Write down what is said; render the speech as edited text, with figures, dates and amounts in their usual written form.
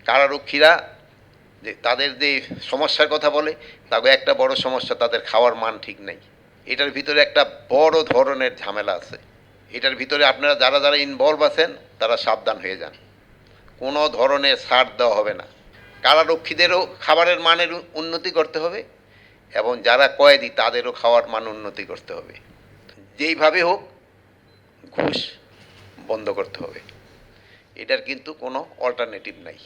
কারারক্ষীরা যে তাদের যে সমস্যার কথা বলে, তাকে একটা বড় সমস্যা তাদের খাওয়ার মান ঠিক নেই। এটার ভিতরে একটা বড় ধরনের ঝামেলা আছে। এটার ভিতরে আপনারা যারা যারা ইনভলভ আছেন তারা সাবধান হয়ে যান। কোনো ধরনের ছাড় দেওয়া হবে না। কারারক্ষীদেরও খাবারের মানের উন্নতি করতে হবে এবং যারা কয়েদি তাদেরও খাওয়ার মান উন্নতি করতে হবে। যেইভাবে হোক ঘুষ বন্ধ করতে হবে। এটার কিন্তু কোনো অল্টারনেটিভ নাই।